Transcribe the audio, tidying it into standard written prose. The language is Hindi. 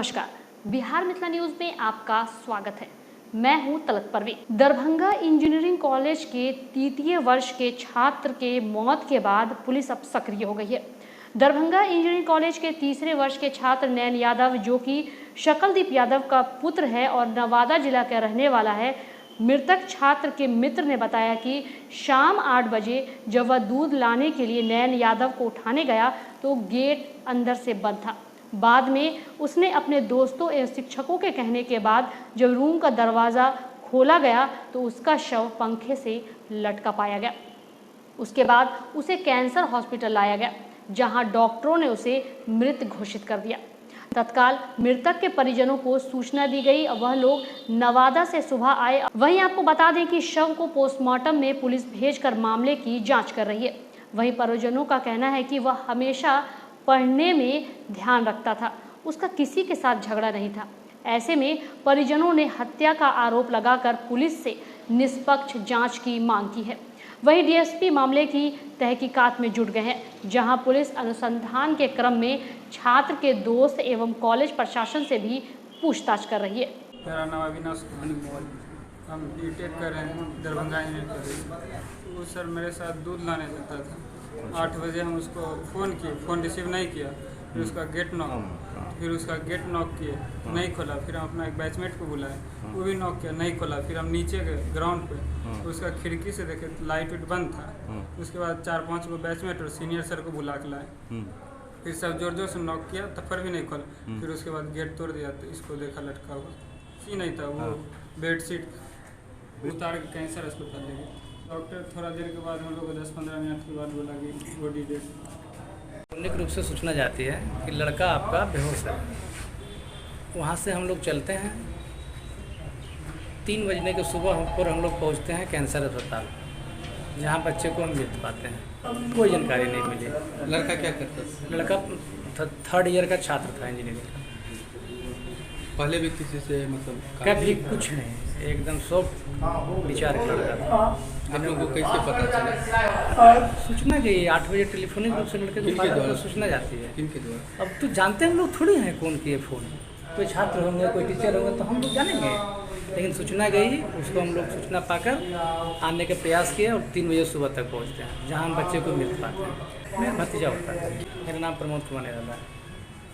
नमस्कार, बिहार मिथिला न्यूज में आपका स्वागत है। मैं हूं तलत परवीन। दरभंगा इंजीनियरिंग कॉलेज के तृतीय वर्ष के छात्र के मौत के बाद पुलिस अब सक्रिय हो गई है। दरभंगा इंजीनियरिंग कॉलेज के तीसरे वर्ष के छात्र नैन यादव, जो कि शकलदीप यादव का पुत्र है और नवादा जिला का रहने वाला है, मृतक छात्र के मित्र ने बताया कि शाम 8 बजे जब वह दूध लाने के लिए नैन यादव को उठाने गया तो गेट अंदर से बंद था। बाद में उसने अपने दोस्तों एवं शिक्षकों के कहने के बाद जब रूम का दरवाज़ा खोला गया तो उसका शव पंखे से लटका पाया गया। उसके बाद उसे कैंसर हॉस्पिटल लाया गया, जहां डॉक्टरों ने उसे मृत घोषित कर दिया। तत्काल मृतक के परिजनों को सूचना दी गई। वह लोग नवादा से सुबह आए। वहीं आपको बता दें कि शव को पोस्टमार्टम में पुलिस भेजकर मामले की जांच कर रही है। वहीं परिजनों का कहना है कि वह हमेशा पढ़ने में ध्यान रखता था, उसका किसी के साथ झगड़ा नहीं था। ऐसे में परिजनों ने हत्या का आरोप लगाकर पुलिस से निष्पक्ष जांच की मांग की है। वहीं डीएसपी मामले की तहकीकात में जुट गए हैं, जहां पुलिस अनुसंधान के क्रम में छात्र के दोस्त एवं कॉलेज प्रशासन से भी पूछताछ कर रही है। मेरा नाम अविनाश कुमार, हम बीटेक कर रहे हैं दरभंगा इंजीनियरिंग कॉलेज। वो सर मेरे साथ दूध लाने जाता था। 8 बजे हम उसको फ़ोन किए, फ़ोन रिसीव नहीं किया। फिर उसका गेट नॉक किए, नहीं खोला। फिर हम अपना एक बैचमेट को बुलाए, वो भी नॉक किया, नहीं खोला। फिर हम नीचे गए ग्राउंड पे, उसका खिड़की से देखे लाइट बंद था। उसके बाद 4-5 गो बैचमेट और सीनियर सर को बुला के लाए। फिर सब जोर जोर से नॉक किया, तब फिर भी नहीं खोला। फिर उसके बाद गेट तोड़ दिया तो इसको देखा लटका हुआ, सी नहीं था, वो बेडशीट उतार के कैंसर अस्पताल ले गए। डॉक्टर थोड़ा देर के बाद हम लोग को 10-15 मिनट के बाद बोला कि बॉडी डेड। निश्चित रूप से सूचना जाती है कि लड़का आपका बेहोश है। वहाँ से हम लोग चलते हैं, 3 बजने के सुबह पर हम लोग पहुँचते हैं कैंसर अस्पताल, जहाँ बच्चे को हम देख पाते हैं। कोई जानकारी नहीं मिली। लड़का क्या करता था? लड़का 3rd ईयर का छात्र था इंजीनियरिंग का। पहले भी किसी से मतलब कभी कुछ नहीं, एकदम सॉफ्ट विचार का लड़का था। आप लोगों को कैसे पता चला? सूचना गई 8 बजे टेलीफोनिक रूप से लड़के के द्वारा सूचना जाती है। किनके द्वारा? अब तो जानते हैं हम लोग थोड़ी हैं कौन किए फ़ोन। कोई छात्र होंगे, कोई टीचर होंगे तो हम लोग जानेंगे, लेकिन सूचना गई, उसको हम लोग सूचना पाकर आने के प्रयास किए और 3 बजे सुबह तक पहुँचते हैं, जहाँ हम बच्चे को मिल पाते हैं। मेरा भतीजा होता है। मेरा नाम प्रमोद कुमार है।